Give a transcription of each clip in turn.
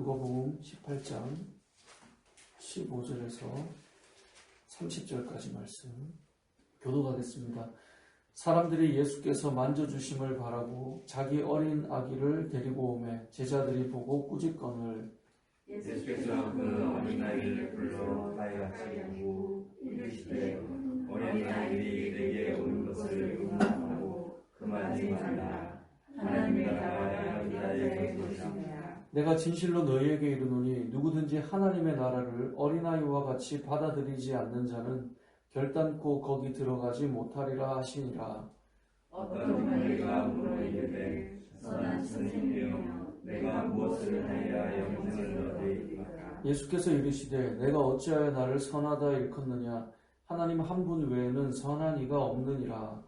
누가복음 18장 15절에서 30절까지 말씀 교독하겠습니다. 사람들이 예수께서 만져주심을 바라고 자기 어린 아기를 데리고 오매 제자들이 보고 꾸짖거늘 예수께서 그 어린아이를 불러 가까이 하고 이르시되 어린아이들이 내게 오는 것을 용납하고 금하지 말라. 하나님의 나라가 이다의 것이라. 내가 진실로 너희에게 이르노니 누구든지 하나님의 나라를 어린아이와 같이 받아들이지 않는 자는 결단코 거기 들어가지 못하리라 하시니라. 어떤 너희가 물어 이르되 선한 선생님이여 내가 무엇을 하여야 영생을 얻으리까? 예수께서 이르시되 내가 어찌하여 나를 선하다 일컫느냐? 하나님 한 분 외에는 선한 이가 없느니라.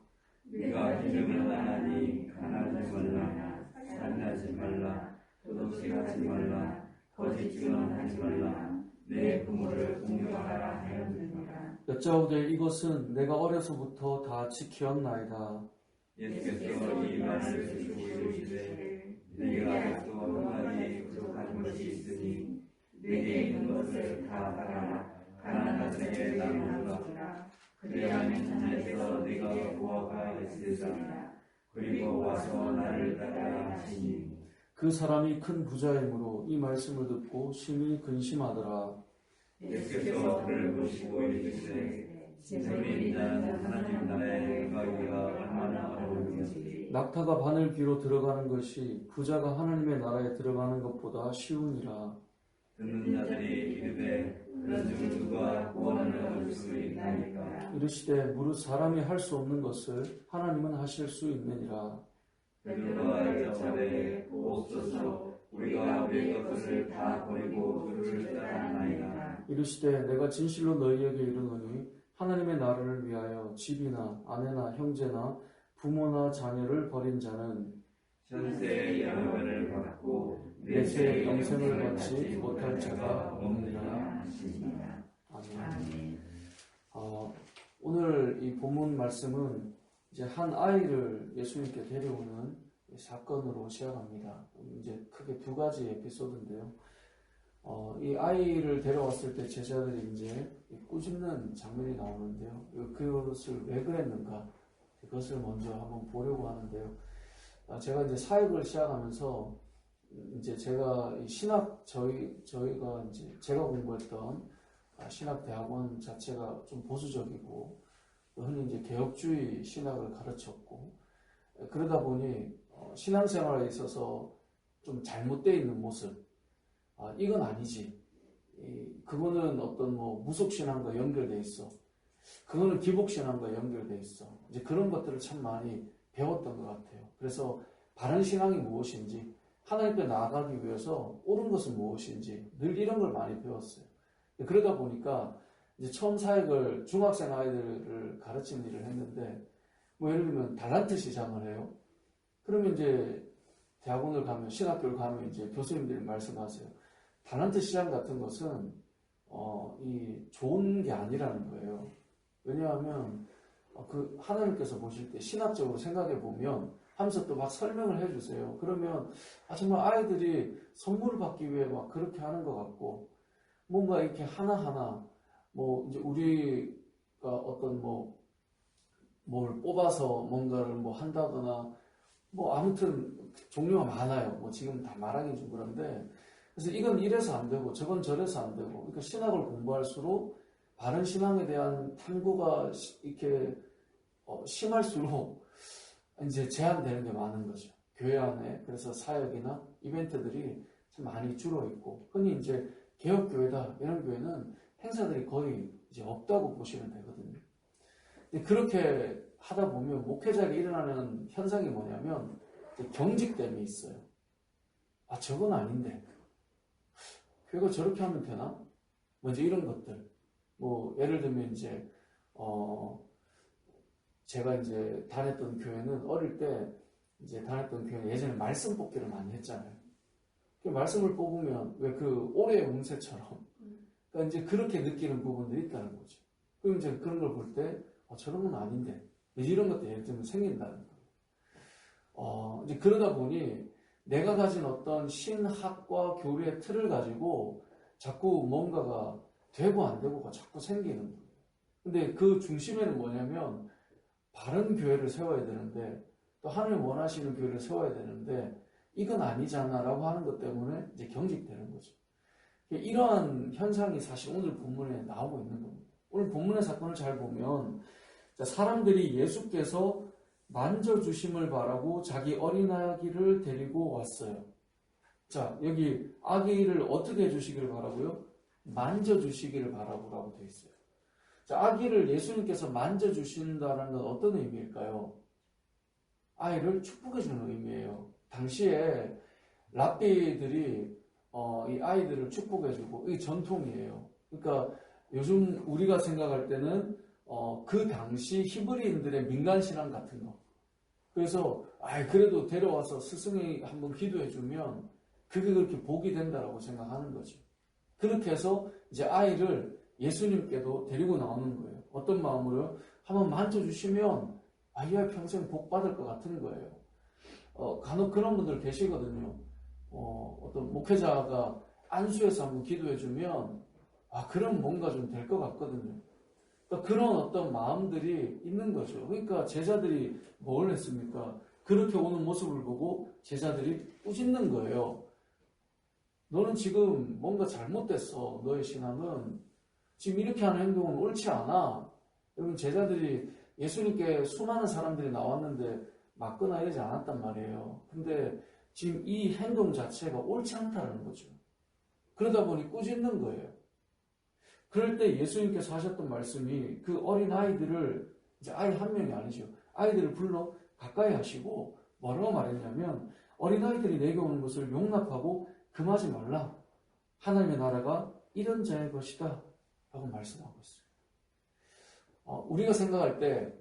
네가 이름을 하나니 가난하지 말라, 살인하지 말라, 도둑질하지 말라, 거짓 증언하지 말라, 내 부모를 공경하라 하였느니라. 여짜오되 이것은 내가 어려서부터 다 지키었나이다. 예수께서 이 말을 듣고 이르시되 네가 아직도 한 가지 부족한 것이 있으니 내게 있는 것을 다 팔아 가난한 자에게 나누라. 그래야만 하늘에서 네가 보아가 있으리라. 그리고 와서 나를 따르라 하시니 그 사람이 큰 부자이므로 이 말씀을 듣고 심히 근심하더라. 예수께서 그를 보시고 이르시되 진정한 이는 하나님 나라에 들어가기가 얼마나 어려운지. 낙타가 바늘 귀로 들어가는 것이 부자가 하나님의 나라에 들어가는 것보다 쉬우니라. 듣는 자들이 이르되 그런 중 누가 구원을 얻을 수 있나이까? 이르시되 무릇 사람이 할 수 없는 것을 하나님은 하실 수 있느니라. 베드로가 여짜오되 보옵소서 우리가 우리의 것을 다 버리고 주를 따랐나이다. 이르시되 내가 진실로 너희에게 이르노니 하나님의 나라를 위하여 집이나 아내나 형제나 부모나 자녀를 버린 자는 현세의 영광을 받고 내세의 영생을 받지 못할 자가 없느니라. 아멘. 오늘 이 본문 말씀은 이제 한 아이를 예수님께 데려오는 사건으로 시작합니다. 이제 크게 두 가지 에피소드인데요. 이 아이를 데려왔을 때 제자들이 이제 꾸짖는 장면이 나오는데요. 그것을 왜 그랬는가? 그것을 먼저 한번 보려고 하는데요. 제가 이제 사역을 시작하면서 이제 제가 이 신학 저희가 이제 제가 공부했던 신학대학원 자체가 좀 보수적이고 흔히 이제 개혁주의 신학을 가르쳤고 그러다 보니 신앙생활에 있어서 좀 잘못되어 있는 모습 이건 아니지. 그거는 어떤 뭐 무속신앙과 연결돼 있어. 그거는 기복신앙과 연결돼 있어. 이제 그런 것들을 참 많이 배웠던 것 같아요. 그래서 바른 신앙이 무엇인지, 하나님께 나아가기 위해서 옳은 것은 무엇인지 늘 이런 걸 많이 배웠어요. 그러다 보니까 이제 처음 사역을 중학생 아이들을 가르치는 일을 했는데, 뭐 예를 들면 달란트 시장을 해요. 그러면 이제 대학원을 가면, 신학교를 가면 이제 교수님들이 말씀하세요. 달란트 시장 같은 것은 이 좋은 게 아니라는 거예요. 왜냐하면 그 하나님께서 보실 때 신학적으로 생각해 보면 하면서 또 막 설명을 해주세요. 그러면 정말 아이들이 선물을 받기 위해 막 그렇게 하는 것 같고 뭔가 이렇게 하나하나 뭐 이제 우리가 어떤 뭘 뽑아서 뭔가를 뭐 한다거나 뭐 아무튼 종류가 많아요. 뭐 지금 다 말하기 좀 그런데 그래서 이건 이래서 안 되고 저건 저래서 안 되고 그러니까 신학을 공부할수록 바른 신앙에 대한 탐구가 이렇게 심할수록 이제 제한되는 게 많은 거죠. 교회 안에 그래서 사역이나 이벤트들이 참 많이 줄어 있고 흔히 이제 개혁교회다 이런 교회는 행사들이 거의 이제 없다고 보시면 되거든요. 근데 그렇게 하다 보면 목회자에게 일어나는 현상이 뭐냐면 경직됨이 있어요. 저건 아닌데 교회가 저렇게 하면 되나? 뭐 이제 이런 것들. 뭐 예를 들면 이제 제가 이제 다녔던 교회는 어릴 때 이제 다녔던 교회는 예전에 말씀 뽑기를 많이 했잖아요. 그 말씀을 뽑으면 왜 그 올해의 운세처럼 그러니까 이제 그렇게 느끼는 부분들이 있다는 거죠. 그럼 이제 그런 걸 볼 때 저런 건 아닌데 이런 것도 예를 들면 생긴다는 거예요. 이제 그러다 보니 내가 가진 어떤 신학과 교리의 틀을 가지고 자꾸 뭔가가 되고 안 되고가 자꾸 생기는 거예요. 근데 그 중심에는 뭐냐면 바른 교회를 세워야 되는데 또 하나님 원하시는 교회를 세워야 되는데 이건 아니잖아 라고 하는 것 때문에 이제 경직되는 거죠. 이러한 현상이 사실 오늘 본문에 나오고 있는 겁니다. 오늘 본문의 사건을 잘 보면 사람들이 예수께서 만져주심을 바라고 자기 어린 아기를 데리고 왔어요. 자, 여기 아기를 어떻게 해주시기를 바라고요? 만져주시기를 바라고라고 되어 있어요. 자, 아기를 예수님께서 만져주신다는 건 어떤 의미일까요? 아이를 축복해주는 의미예요. 당시에 랍비들이 이 아이들을 축복해주고 이게 전통이에요. 그러니까 요즘 우리가 생각할 때는 그 당시 히브리인들의 민간신앙 같은 거. 그래서 그래도 데려와서 스승이 한번 기도해주면 그게 그렇게 복이 된다라고 생각하는 거죠. 그렇게 해서 이제 아이를 예수님께도 데리고 나오는 거예요. 어떤 마음으로요? 한번 만져주시면 아이가 평생 복 받을 것 같은 거예요. 간혹 그런 분들 계시거든요. 어떤 목회자가 안수해서 한번 기도해주면 그럼 뭔가 좀 될 것 같거든요. 그러니까 그런 어떤 마음들이 있는 거죠. 그러니까 제자들이 뭘 했습니까? 그렇게 오는 모습을 보고 제자들이 꾸짖는 거예요. 너는 지금 뭔가 잘못됐어. 너의 신앙은 지금 이렇게 하는 행동은 옳지 않아. 여러분 제자들이 예수님께 수많은 사람들이 나왔는데 맞거나 이러지 않았단 말이에요. 근데 지금 이 행동 자체가 옳지 않다는 거죠. 그러다 보니 꾸짖는 거예요. 그럴 때 예수님께서 하셨던 말씀이 그 어린 아이들을 이제 아이 한 명이 아니죠. 아이들을 불러 가까이 하시고 뭐라고 말했냐면 어린 아이들이 내게 오는 것을 용납하고 금하지 말라. 하나님의 나라가 이런 자의 것이다. 라고 말씀하고 있어요. 우리가 생각할 때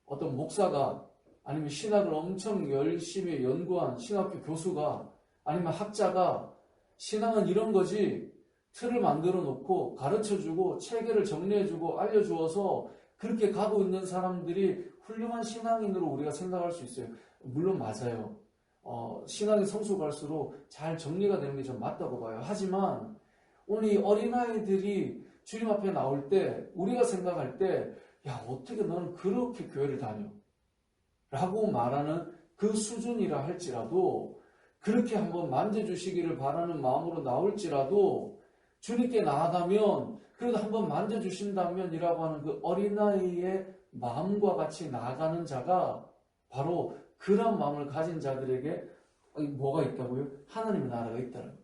어떤 목사가 아니면 신학을 엄청 열심히 연구한 신학교 교수가 아니면 학자가 신앙은 이런 거지 틀을 만들어 놓고 가르쳐주고 체계를 정리해주고 알려주어서 그렇게 가고 있는 사람들이 훌륭한 신앙인으로 우리가 생각할 수 있어요. 물론 맞아요. 신앙이 성수 갈수록 잘 정리가 되는 게 좀 맞다고 봐요. 하지만 오늘 이 어린아이들이 주님 앞에 나올 때 우리가 생각할 때 야 어떻게 너는 그렇게 교회를 다녀? 라고 말하는 그 수준이라 할지라도 그렇게 한번 만져주시기를 바라는 마음으로 나올지라도 주님께 나아가면 그래도 한번 만져주신다면 이라고 하는 그 어린아이의 마음과 같이 나아가는 자가 바로 그런 마음을 가진 자들에게 뭐가 있다고요? 하나님의 나라가 있다는 거예요.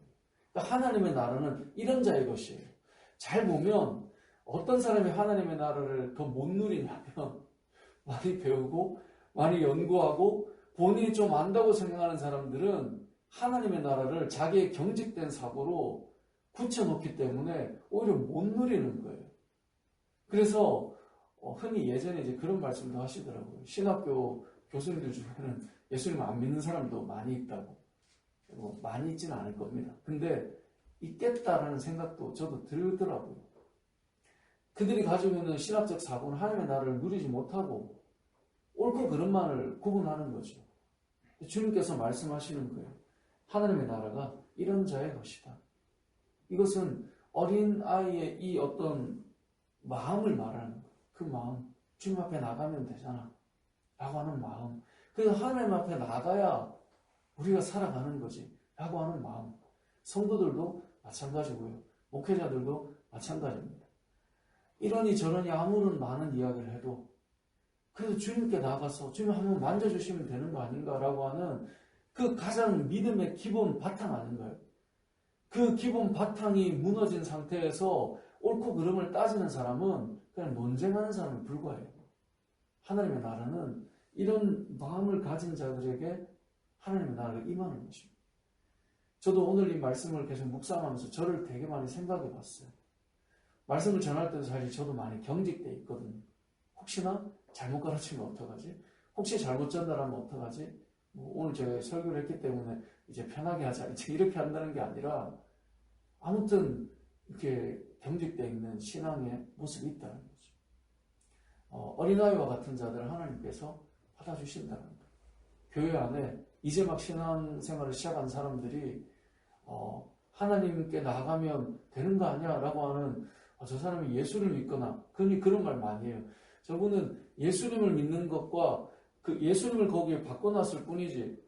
그러니까 하나님의 나라는 이런 자의 것이에요. 잘 보면 어떤 사람이 하나님의 나라를 더 못 누리냐면 많이 배우고 많이 연구하고 본인이 좀 안다고 생각하는 사람들은 하나님의 나라를 자기의 경직된 사고로 굳혀놓기 때문에 오히려 못 누리는 거예요. 그래서 흔히 예전에 이제 그런 말씀도 하시더라고요. 신학교 교수님들 중에는 예수님 안 믿는 사람도 많이 있다고. 많이 있지는 않을 겁니다. 근데 있겠다라는 생각도 저도 들더라고요. 그들이 가지고 있는 신학적 사고는 하나님의 나라를 누리지 못하고 옳고 그른만을 구분하는 거죠. 주님께서 말씀하시는 거예요. 하나님의 나라가 이런 자의 것이다. 이것은 어린 아이의 이 어떤 마음을 말하는 거예요. 그 마음, 주님 앞에 나가면 되잖아 라고 하는 마음. 그래서 하나님 앞에 나가야 우리가 살아가는 거지 라고 하는 마음. 성도들도 마찬가지고요. 목회자들도 마찬가지입니다. 이러니 저러니 아무런 많은 이야기를 해도 그래서 주님께 나가서 주님 한번 만져주시면 되는 거 아닌가라고 하는 그 가장 믿음의 기본 바탕 아닌가요? 그 기본 바탕이 무너진 상태에서 옳고 그름을 따지는 사람은 그냥 논쟁하는 사람에 불과해요. 하나님의 나라는 이런 마음을 가진 자들에게 하나님의 나라가 임하는 것입니다. 저도 오늘 이 말씀을 계속 묵상하면서 저를 되게 많이 생각해 봤어요. 말씀을 전할 때도 사실 저도 많이 경직돼 있거든요. 혹시나 잘못 가르치면 어떡하지? 혹시 잘못 전달하면 어떡하지? 오늘 제가 설교를 했기 때문에 이제 편하게 하자. 이제 이렇게 한다는 게 아니라 아무튼 이렇게 경직되어 있는 신앙의 모습이 있다는 거죠. 어린아이와 같은 자들을 하나님께서 받아주신다는 거예요. 교회 안에 이제 막 신앙생활을 시작한 사람들이 하나님께 나아가면 되는 거 아니야? 라고 하는 저 사람이 예수를 믿거나 그런 말 많이 해요. 저분은 예수님을 믿는 것과 그 예수님을 거기에 바꿔놨을 뿐이지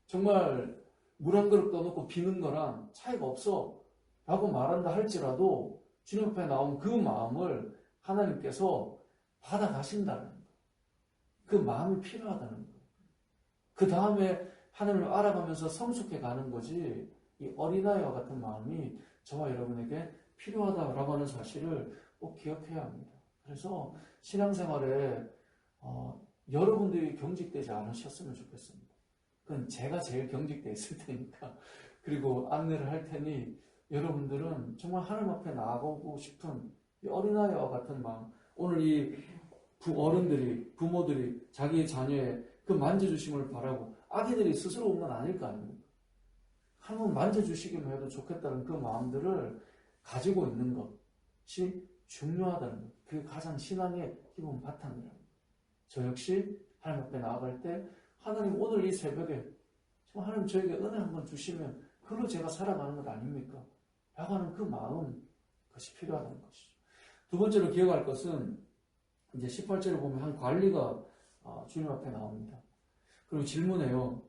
정말 물 한 그릇 떠놓고 비는 거랑 차이가 없어 라고 말한다 할지라도 주님 앞에 나온 그 마음을 하나님께서 받아가신다는 거. 그 마음이 필요하다는 거. 그 다음에 하나님을 알아가면서 성숙해 가는 거지 이 어린아이와 같은 마음이 저와 여러분에게 필요하다라고 하는 사실을 꼭 기억해야 합니다. 그래서 신앙생활에 여러분들이 경직되지 않으셨으면 좋겠습니다. 그건 제가 제일 경직되어 있을 테니까. 그리고 안내를 할 테니 여러분들은 정말 하나님 앞에 나아가고 싶은 이 어린아이와 같은 마음, 오늘 이 어른들이, 부모들이 자기의 자녀의 그 만져주심을 바라고 아기들이 스스로 온 건 아닐 거 아닙니까? 한번 만져주시기만 해도 좋겠다는 그 마음들을 가지고 있는 것이 중요하다는 것. 그게 가장 신앙의 기본 바탕이라는 것. 저 역시 하나님 앞에 나아갈 때 하나님 오늘 이 새벽에 정말 하나님 저에게 은혜 한번 주시면 그걸로 제가 살아가는 것 아닙니까? 라고 하는 그 마음, 그것이 필요하다는 것이죠. 두 번째로 기억할 것은 이제 18절을 보면 한 관리가 주님 앞에 나옵니다. 그리고 질문해요.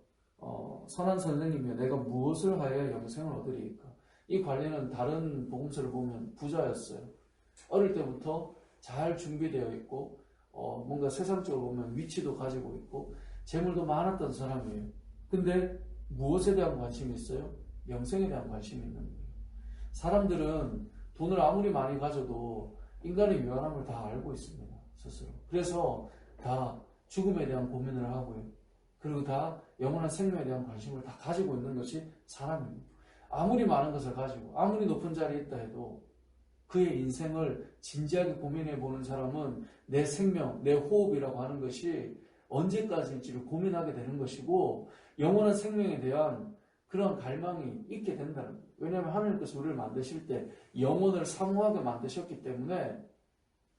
선한 선생님이여 내가 무엇을 하여 영생을 얻으리이까? 이 관리는 다른 복음서를 보면 부자였어요. 어릴 때부터 잘 준비되어 있고 뭔가 세상적으로 보면 위치도 가지고 있고 재물도 많았던 사람이에요. 근데 무엇에 대한 관심이 있어요? 영생에 대한 관심이 있는 거예요. 사람들은 돈을 아무리 많이 가져도 인간의 유한함을 다 알고 있습니다. 스스로. 그래서 다 죽음에 대한 고민을 하고요. 그리고 다 영원한 생명에 대한 관심을 다 가지고 있는 것이 사람입니다. 아무리 많은 것을 가지고 아무리 높은 자리에 있다 해도 그의 인생을 진지하게 고민해 보는 사람은 내 생명, 내 호흡이라고 하는 것이 언제까지일지를 고민하게 되는 것이고 영원한 생명에 대한 그런 갈망이 있게 된다는 거예요. 왜냐하면 하나님께서 우리를 만드실 때 영혼을 사모하게 만드셨기 때문에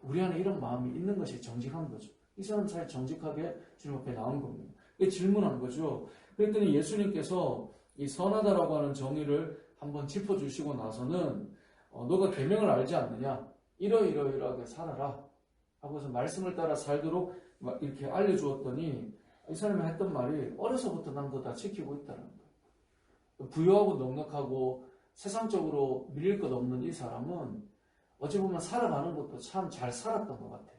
우리 안에 이런 마음이 있는 것이 정직한 거죠. 이 사람 잘 정직하게 주님 앞에 나온 겁니다. 질문한 거죠. 그랬더니 예수님께서 이 선하다라고 하는 정의를 한번 짚어주시고 나서는 너가 계명을 알지 않느냐? 이러이러이러하게 살아라 하고서 말씀을 따라 살도록 이렇게 알려주었더니 이 사람이 했던 말이 어려서부터 난 그거 다 지키고 있다는 거예요. 부유하고 넉넉하고 세상적으로 밀릴 것 없는 이 사람은 어찌 보면 살아가는 것도 참 잘 살았던 것 같아요.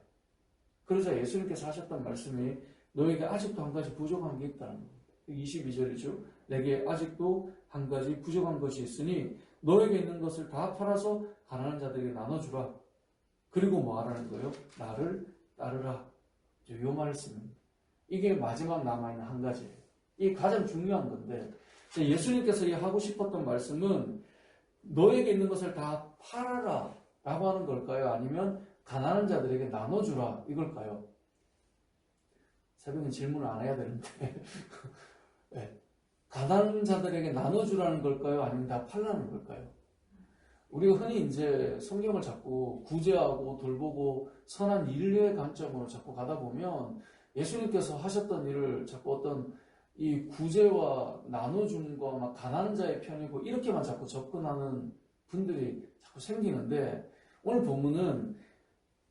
그러자 예수님께서 하셨던 말씀이 너에게 아직도 한 가지 부족한 게 있다는 거예요. 22절이죠. 내게 아직도 한 가지 부족한 것이 있으니 너에게 있는 것을 다 팔아서 가난한 자들에게 나눠주라. 그리고 뭐 하라는 거예요? 나를 따르라. 이 말씀입니다. 이게 마지막 남아있는 한 가지예요. 이게 가장 중요한 건데 예수님께서 하고 싶었던 말씀은 너에게 있는 것을 다 팔아라 라고 하는 걸까요? 아니면 가난한 자들에게 나눠주라 이걸까요? 새벽에 질문을 안 해야 되는데 네. 가난한 자들에게 나눠주라는 걸까요? 아니면 다 팔라는 걸까요? 우리가 흔히 이제 성경을 자꾸 구제하고 돌보고 선한 인류의 관점으로 자꾸 가다 보면 예수님께서 하셨던 일을 자꾸 어떤 이 구제와 나눠줌과 막 가난한 자의 편이고 이렇게만 자꾸 접근하는 분들이 자꾸 생기는데 오늘 본문은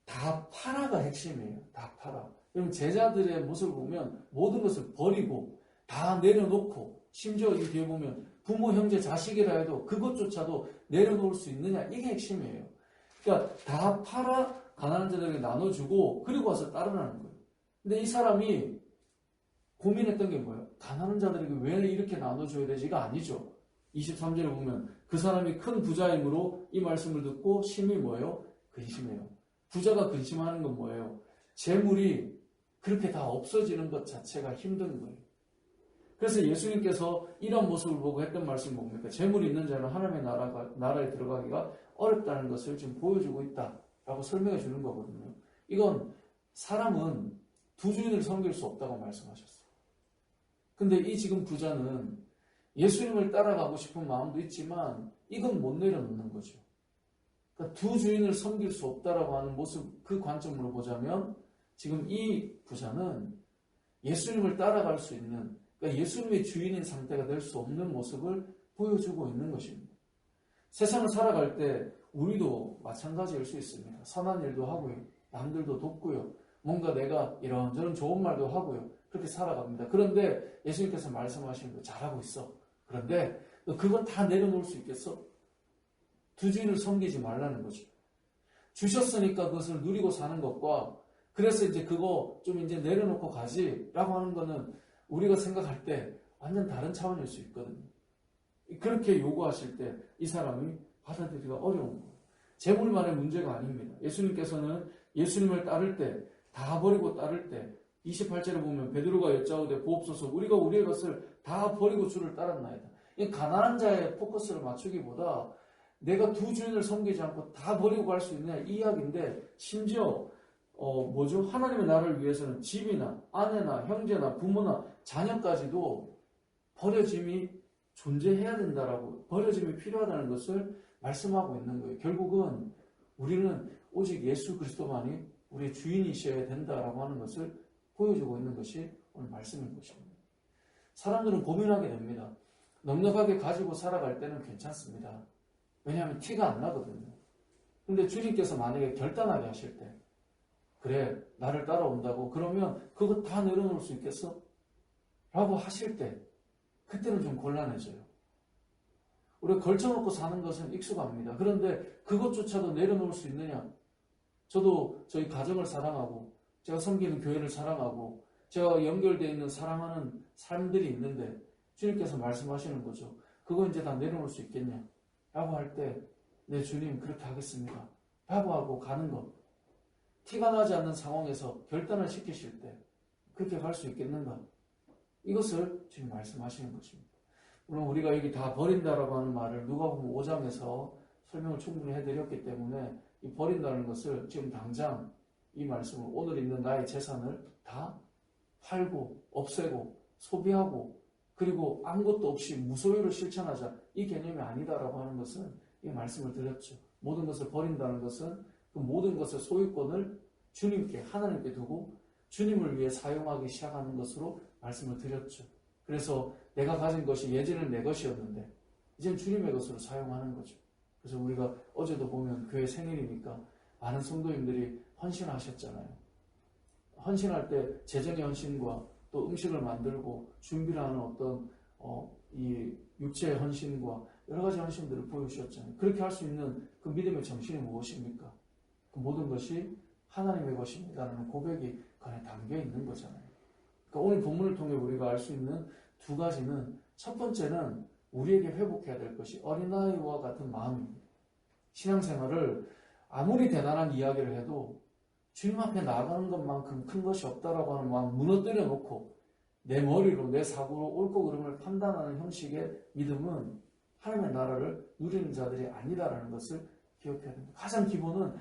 다 팔아가 핵심이에요. 다 팔아. 그럼 제자들의 모습을 보면 모든 것을 버리고 다 내려놓고 심지어 이 뒤에 보면 부모, 형제, 자식이라 해도 그것조차도 내려놓을 수 있느냐 이게 핵심이에요. 그러니까 다 팔아 가난한 자들에게 나눠주고 그리고 와서 따르라는 거예요. 근데 이 사람이 고민했던 게 뭐예요? 가난한 자들에게 왜 이렇게 나눠줘야 되지가 아니죠. 23절에 보면 그 사람이 큰 부자이므로 이 말씀을 듣고 심히 뭐예요? 근심해요. 부자가 근심하는 건 뭐예요? 재물이 그렇게 다 없어지는 것 자체가 힘든 거예요. 그래서 예수님께서 이런 모습을 보고 했던 말씀이 뭡니까? 재물이 있는 자는 하나님의 나라에 들어가기가 어렵다는 것을 지금 보여주고 있다라고 설명해 주는 거거든요. 이건 사람은 두 주인을 섬길 수 없다고 말씀하셨어요. 근데 이 지금 부자는 예수님을 따라가고 싶은 마음도 있지만 이건 못 내려놓는 거죠. 그러니까 두 주인을 섬길 수 없다라고 하는 모습, 그 관점으로 보자면 지금 이 부자는 예수님을 따라갈 수 있는 그러니까 예수님의 주인인 상태가 될 수 없는 모습을 보여주고 있는 것입니다. 세상을 살아갈 때 우리도 마찬가지일 수 있습니다. 선한 일도 하고요. 남들도 돕고요. 뭔가 내가 이런저런 좋은 말도 하고요. 그렇게 살아갑니다. 그런데 예수님께서 말씀하시는 거 잘하고 있어. 그런데 너 그건 다 내려놓을 수 있겠어? 두 주인을 섬기지 말라는 거죠. 주셨으니까 그것을 누리고 사는 것과 그래서 이제 그거 좀 이제 내려놓고 가지라고 하는 거는 우리가 생각할 때 완전 다른 차원일 수 있거든요. 그렇게 요구하실 때 이 사람이 받아들이기가 어려운 거예요. 재물만의 문제가 아닙니다. 예수님께서는 예수님을 따를 때, 다 버리고 따를 때 28절에 보면 베드로가 여짜오되 보옵소서 우리가 우리의 것을 다 버리고 주를 따랐나이다. 이 가난한 자의 포커스를 맞추기보다 내가 두 주인을 섬기지 않고 다 버리고 갈 수 있느냐 이 이야기인데 심지어 하나님의 나라를 위해서는 집이나 아내나 형제나 부모나 자녀까지도 버려짐이 존재해야 된다라고 버려짐이 필요하다는 것을 말씀하고 있는 거예요. 결국은 우리는 오직 예수 그리스도만이 우리의 주인이셔야 된다라고 하는 것을 보여주고 있는 것이 오늘 말씀인 것입니다. 사람들은 고민하게 됩니다. 넉넉하게 가지고 살아갈 때는 괜찮습니다. 왜냐하면 티가 안 나거든요. 근데 주님께서 만약에 결단하게 하실 때 그래 나를 따라온다고 그러면 그거 다 내려놓을 수 있겠어? 라고 하실 때 그때는 좀 곤란해져요. 우리가 걸쳐놓고 사는 것은 익숙합니다. 그런데 그것조차도 내려놓을 수 있느냐? 저도 저희 가정을 사랑하고 제가 섬기는 교회를 사랑하고 제가 연결되어 있는 사랑하는 삶들이 있는데 주님께서 말씀하시는 거죠. 그거 이제 다 내려놓을 수 있겠냐? 라고 할 때 네 주님 그렇게 하겠습니다. 라고 하고 가는 것. 티가 나지 않는 상황에서 결단을 시키실 때 그렇게 갈 수 있겠는가? 이것을 지금 말씀하시는 것입니다. 물론 우리가 여기 다 버린다라고 하는 말을 누가복음 5장에서 설명을 충분히 해드렸기 때문에 이 버린다는 것을 지금 당장 이 말씀을 오늘 있는 나의 재산을 다 팔고 없애고 소비하고 그리고 아무것도 없이 무소유를 실천하자 이 개념이 아니다라고 하는 것은 이 말씀을 드렸죠. 모든 것을 버린다는 것은 그 모든 것의 소유권을 주님께 하나님께 두고 주님을 위해 사용하기 시작하는 것으로 말씀을 드렸죠. 그래서 내가 가진 것이 예전엔 내 것이었는데 이젠 주님의 것으로 사용하는 거죠. 그래서 우리가 어제도 보면 교회 생일이니까 많은 성도님들이 헌신하셨잖아요. 헌신할 때 재정의 헌신과 또 음식을 만들고 준비를 하는 어떤 이 육체의 헌신과 여러 가지 헌신들을 보여주셨잖아요. 그렇게 할 수 있는 그 믿음의 정신이 무엇입니까? 그 모든 것이 하나님의 것입니다라는 고백이 그 안에 담겨 있는 거잖아요. 그러니까 오늘 본문을 통해 우리가 알 수 있는 두 가지는 첫 번째는 우리에게 회복해야 될 것이 어린아이와 같은 마음입니다. 신앙생활을 아무리 대단한 이야기를 해도 주님 앞에 나아가는 것만큼 큰 것이 없다라고 하는 마음 무너뜨려 놓고 내 머리로 내 사고로 옳고 그름을 판단하는 형식의 믿음은 하나님의 나라를 누리는 자들이 아니다라는 것을 기억해야 됩니다. 가장 기본은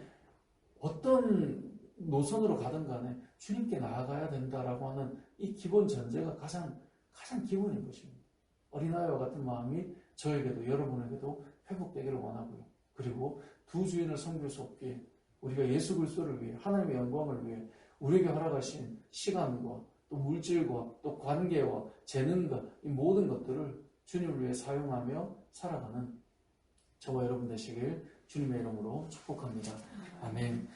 어떤 노선으로 가든 간에 주님께 나아가야 된다라고 하는 이 기본 전제가 가장 기본인 것입니다. 어린아이와 같은 마음이 저에게도 여러분에게도 회복되기를 원하고요. 그리고 두 주인을 섬길 수 없기에 우리가 예수 그리스도를 위해 하나님의 영광을 위해 우리에게 허락하신 시간과 또 물질과 또 관계와 재능과 이 모든 것들을 주님을 위해 사용하며 살아가는 저와 여러분 되시길 주님의 이름으로 축복합니다. 아멘.